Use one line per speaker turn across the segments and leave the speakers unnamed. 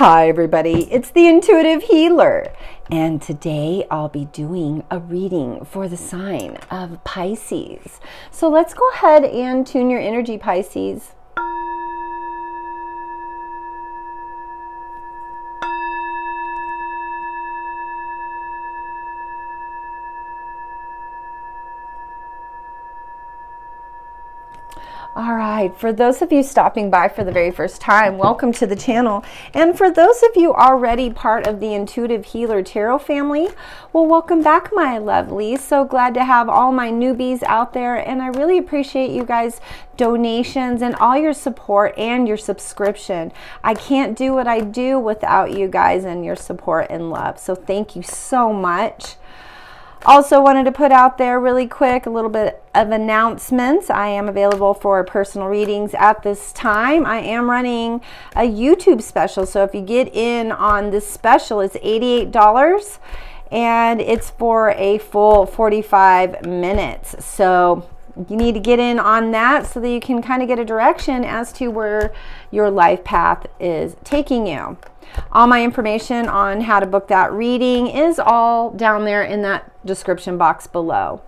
Hi everybody, it's the Intuitive Healer, and today I'll be doing a reading for the sign of Pisces. So let's go ahead and tune your energy, Pisces. All right, for those of you stopping by for the very first time, welcome to the channel. And for those of you already part of the Intuitive Healer Tarot family, well, welcome back, my lovelies. So glad to have all my newbies out there, and I really appreciate you guys' donations and all your support and your subscription. I can't do what I do without you guys and your support and love. So thank you so much. Also wanted to put out there really quick a little bit of announcements. I am available for personal readings at this time. I am running a YouTube special, so if you get in on this special, it's $88 and it's for a full 45 minutes. So you need to get in on that so that you can kind of get a direction as to where your life path is taking you. All my information on how to book that reading is all down there in that description box below.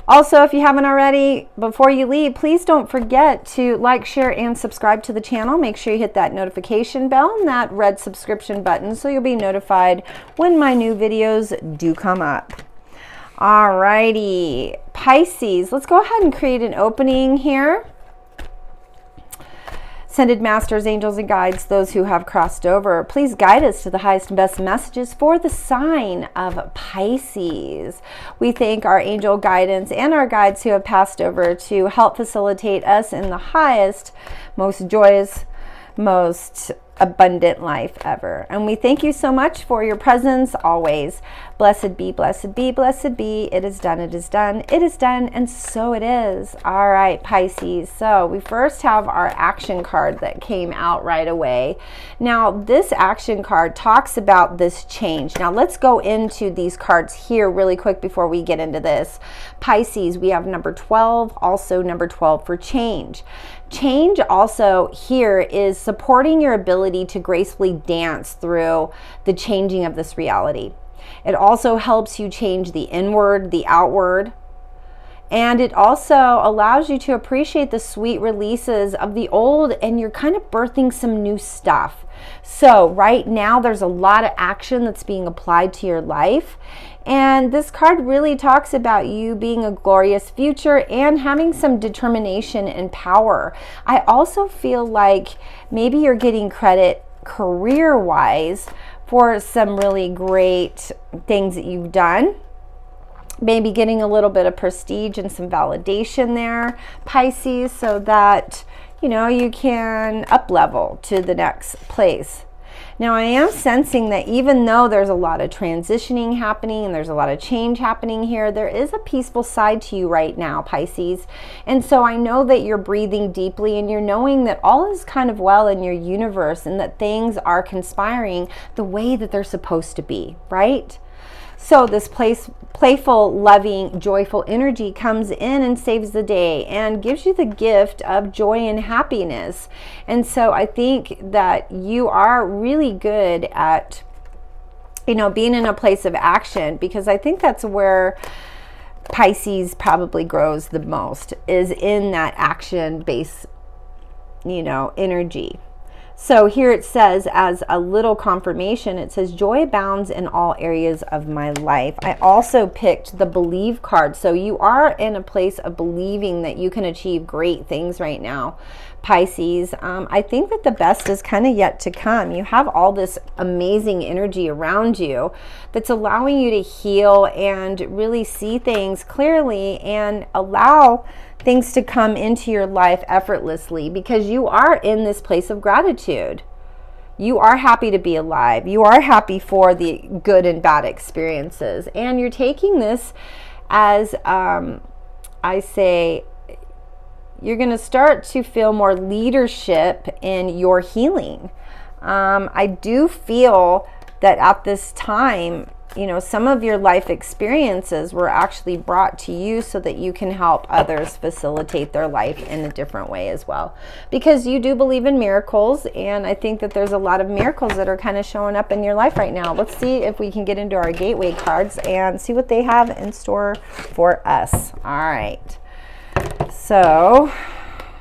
Also, if you haven't already, before you leave, please don't forget to like, share, and subscribe to the channel. Make sure you hit that notification bell and that red subscription button so you'll be notified when my new videos do come up. Alrighty, Pisces, let's go ahead and create an opening here. Ascended Masters, Angels, and Guides, those who have crossed over, please guide us to the highest and best messages for the sign of Pisces. We thank our angel guidance and our guides who have passed over to help facilitate us in the highest, most joyous, most abundant life ever. And we thank you so much for your presence always. Blessed be, blessed be, blessed be. It is done, it is done, it is done, and so it is. All right, Pisces. So we first have our action card that came out right away. Now, this action card talks about this change. Now, let's go into these cards here really quick before we get into this. Pisces, we have number 12, also number 12 for change. Change also here is supporting your ability to gracefully dance through the changing of this reality. It also helps you change the inward, the outward, and it also allows you to appreciate the sweet releases of the old, and you're kind of birthing some new stuff. So right now there's a lot of action that's being applied to your life. And this card really talks about you being a glorious future and having some determination and power. I also feel like maybe you're getting credit career-wise for some really great things that you've done. Maybe getting a little bit of prestige and some validation there, Pisces, so that, you know, you can up-level to the next place. Now, I am sensing that even though there's a lot of transitioning happening and there's a lot of change happening here, there is a peaceful side to you right now, Pisces. And so I know that you're breathing deeply and you're knowing that all is kind of well in your universe and that things are conspiring the way that they're supposed to be, right? So this playful, loving, joyful energy comes in and saves the day and gives you the gift of joy and happiness. And so I think that you are really good at, you know, being in a place of action, because I think that's where Pisces probably grows the most, is in that action-based, you know, energy. So here it says, as a little confirmation, it says, joy abounds in all areas of my life. I also picked the believe card. So you are in a place of believing that you can achieve great things right now, Pisces. I think that the best is kind of yet to come. You have all this amazing energy around you that's allowing you to heal and really see things clearly and allow things to come into your life effortlessly, because you are in this place of gratitude. You are happy to be alive. You are happy for the good and bad experiences. And you're taking this as, I say, you're going to start to feel more leadership in your healing. I do feel that at this time, some of your life experiences were actually brought to you so that you can help others facilitate their life in a different way as well. Because you do believe in miracles, and I think that there's a lot of miracles that are kind of showing up in your life right now. Let's see if we can get into our gateway cards and see what they have in store for us. All right. So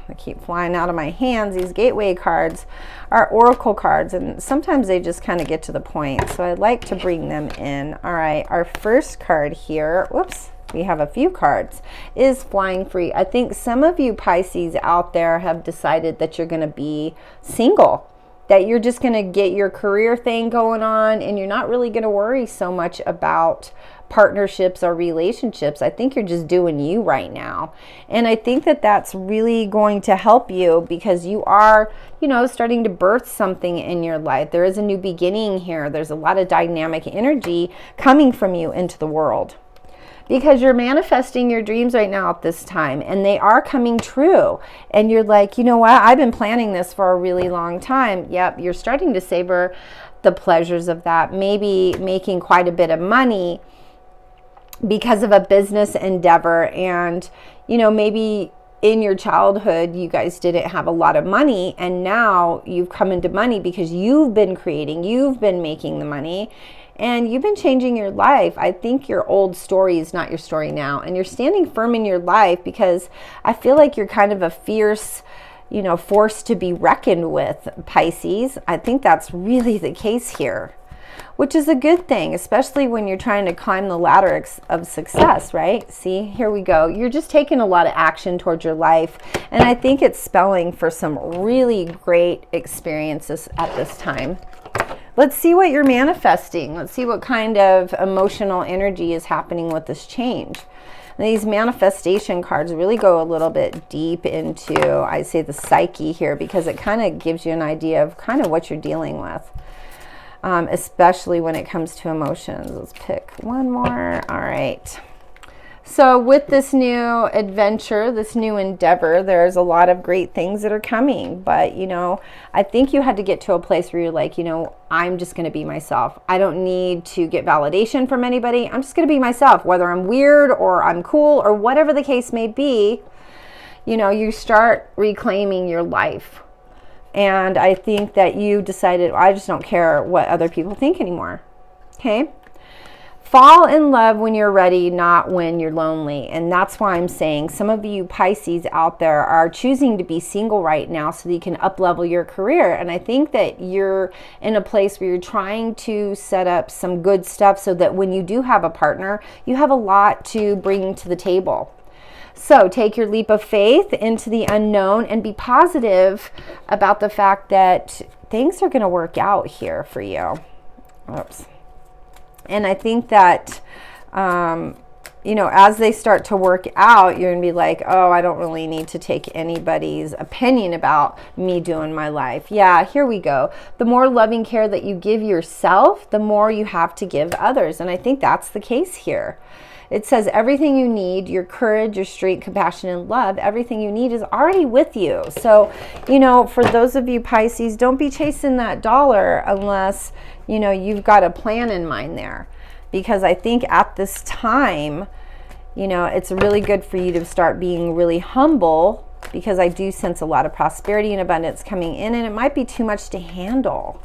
I keep flying out of my hands. These gateway cards are oracle cards, and sometimes they just kind of get to the point, so I like to bring them in. All right, our first card here, whoops, we have a few cards, is flying free. I think some of you Pisces out there have decided that you're going to be single, that you're just going to get your career thing going on, and you're not really going to worry so much about partnerships or relationships. I think you're just doing you right now. And I think that that's really going to help you, because you are, starting to birth something in your life. There is a new beginning here. There's a lot of dynamic energy coming from you into the world, because you're manifesting your dreams right now at this time, and they are coming true. And you're like, you know what? I've been planning this for a really long time. Yep, you're starting to savor the pleasures of that, maybe making quite a bit of money because of a business endeavor. And maybe in your childhood you guys didn't have a lot of money, and now you've come into money because you've been creating, you've been making the money, and you've been changing your life. I think your old story is not your story now, and you're standing firm in your life, because I feel like you're kind of a fierce force to be reckoned with, Pisces. I think that's really the case here, which is a good thing, especially when you're trying to climb the ladder of success, right? See, here we go. You're just taking a lot of action towards your life, and I think it's spelling for some really great experiences at this time. Let's see what you're manifesting. Let's see what kind of emotional energy is happening with this change. And these manifestation cards really go a little bit deep into, I say, the psyche here, because it kind of gives you an idea of kind of what you're dealing with. Especially when it comes to emotions. Let's pick one more. All right. So with this new adventure, this new endeavor, there's a lot of great things that are coming. But, I think you had to get to a place where you're like, I'm just going to be myself. I don't need to get validation from anybody. I'm just going to be myself, whether I'm weird or I'm cool or whatever the case may be. You start reclaiming your life. And I think that you decided, I just don't care what other people think anymore. Okay? Fall in love when you're ready, not when you're lonely. And that's why I'm saying some of you Pisces out there are choosing to be single right now so that you can up-level your career. And I think that you're in a place where you're trying to set up some good stuff so that when you do have a partner, you have a lot to bring to the table. So take your leap of faith into the unknown and be positive about the fact that things are going to work out here for you. Oops. And I think that, as they start to work out, you're going to be like, oh, I don't really need to take anybody's opinion about me doing my life. Yeah, here we go. The more loving care that you give yourself, the more you have to give others. And I think that's the case here. It says everything you need, your courage, your strength, compassion, and love, everything you need is already with you. So, for those of you Pisces, don't be chasing that dollar unless, you've got a plan in mind there. Because I think at this time, it's really good for you to start being really humble, because I do sense a lot of prosperity and abundance coming in, and it might be too much to handle.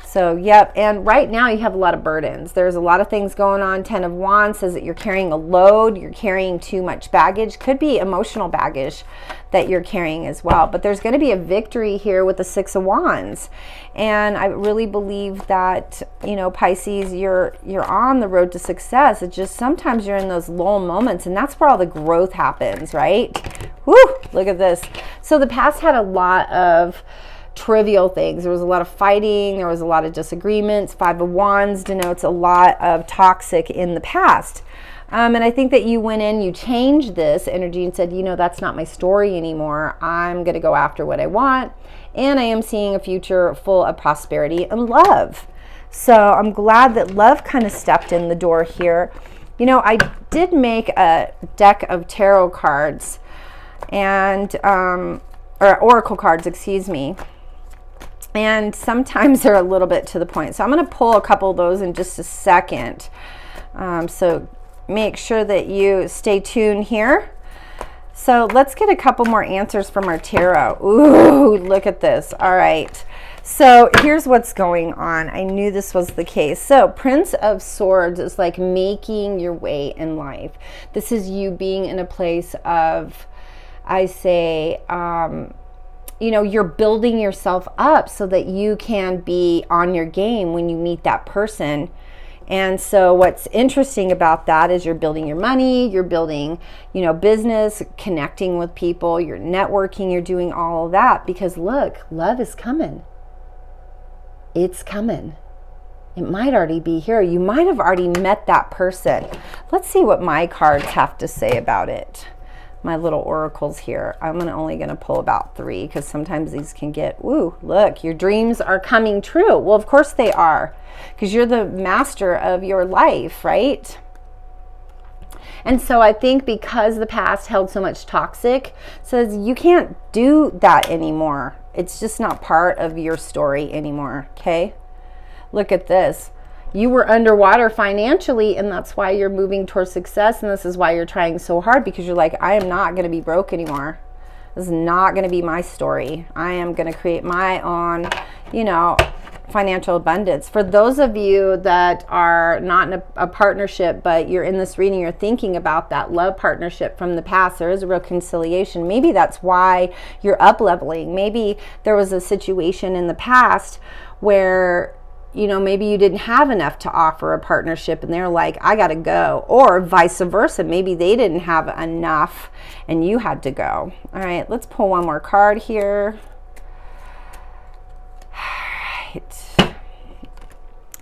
So, yep, and right now you have a lot of burdens. There's a lot of things going on. 10 of Wands says that you're carrying a load, you're carrying too much baggage. Could be emotional baggage that you're carrying as well. But there's going to be a victory here with the 6 of Wands. And I really believe that, Pisces, you're on the road to success. It's just sometimes you're in those lull moments, and that's where all the growth happens, right? Woo! Look at this. So the past had a lot of trivial things. There was a lot of fighting. There was a lot of disagreements. 5 of Wands denotes a lot of toxic in the past. And I think that you went in, you changed this energy and said, that's not my story anymore. I'm going to go after what I want. And I am seeing a future full of prosperity and love. So I'm glad that love kind of stepped in the door here. I did make a deck of tarot cards and, or oracle cards, excuse me. And sometimes they're a little bit to the point. So I'm going to pull a couple of those in just a second. So make sure that you stay tuned here. So let's get a couple more answers from our tarot. Ooh, look at this. All right. So here's what's going on. I knew this was the case. So Prince of Swords is like making your way in life. This is you being in a place of, I say, you know, you're building yourself up so that you can be on your game when you meet that person. And so what's interesting about that is you're building your money, you're building, you know, business, connecting with people, you're networking, you're doing all of that because look, love is coming. It's coming. It might already be here. You might have already met that person. Let's see what my cards have to say about it. My little oracles here. I'm only going to pull about 3 because sometimes these can get, woo, look, your dreams are coming true. Well, of course they are because you're the master of your life, right? And so I think because the past held so much toxic, says you can't do that anymore. It's just not part of your story anymore, okay? Look at this. You were underwater financially, and that's why you're moving towards success, and this is why you're trying so hard, because you're like, I am not going to be broke anymore. This is not going to be my story. I am going to create my own, you know, financial abundance. For those of you that are not in a partnership, but you're in this reading, you're thinking about that love partnership from the past, there is a reconciliation. Maybe that's why you're up leveling. Maybe there was a situation in the past where, you know, maybe you didn't have enough to offer a partnership and they're like, I got to go. Or vice versa. Maybe they didn't have enough and you had to go. All right, let's pull one more card here. All right.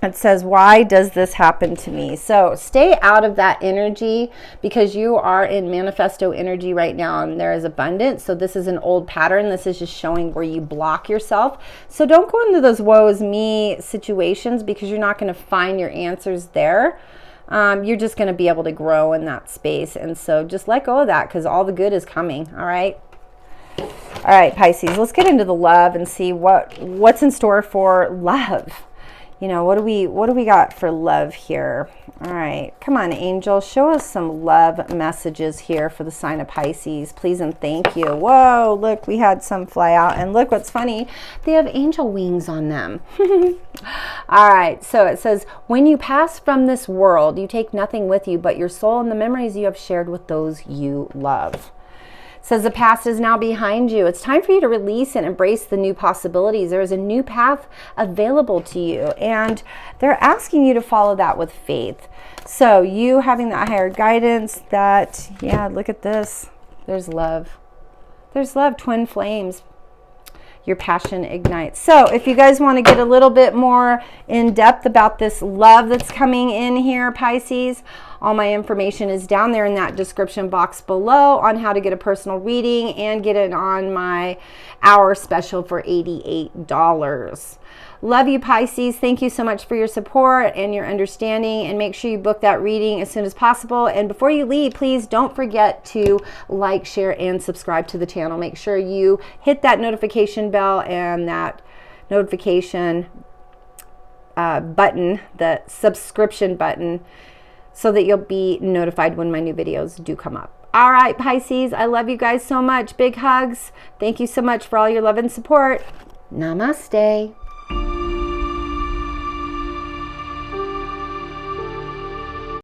It says, why does this happen to me? So stay out of that energy because you are in manifesto energy right now and there is abundance. So this is an old pattern. This is just showing where you block yourself. So don't go into those woe is me situations because you're not going to find your answers there. You're just going to be able to grow in that space. And so just let go of that because all the good is coming. All right. All right, Pisces, let's get into the love and see what's in store for love. You know, what do we got for love here? All right, come on, angel, show us some love messages here for the sign of Pisces, please and thank you. Whoa, look, we had some fly out, and look what's funny, they have angel wings on them. All right, so it says, when you pass from this world, you take nothing with you but your soul and the memories you have shared with those you love. Says the past is now behind you. It's time for you to release and embrace the new possibilities. There is a new path available to you, and they're asking you to follow that with faith. So you having that higher guidance, that, yeah, look at this. There's love. There's love, twin flames. Your passion ignites. So if you guys want to get a little bit more in depth about this love that's coming in here, Pisces, all my information is down there in that description box below on how to get a personal reading and get it on my hour special for $88. Love you, Pisces. Thank you so much for your support and your understanding, and make sure you book that reading as soon as possible. And before you leave, please don't forget to like, share, and subscribe to the channel. Make sure you hit that notification bell and that notification button, the subscription button, so that you'll be notified when my new videos do come up. All right, Pisces, I love you guys so much. Big hugs. Thank you so much for all your love and support. Namaste.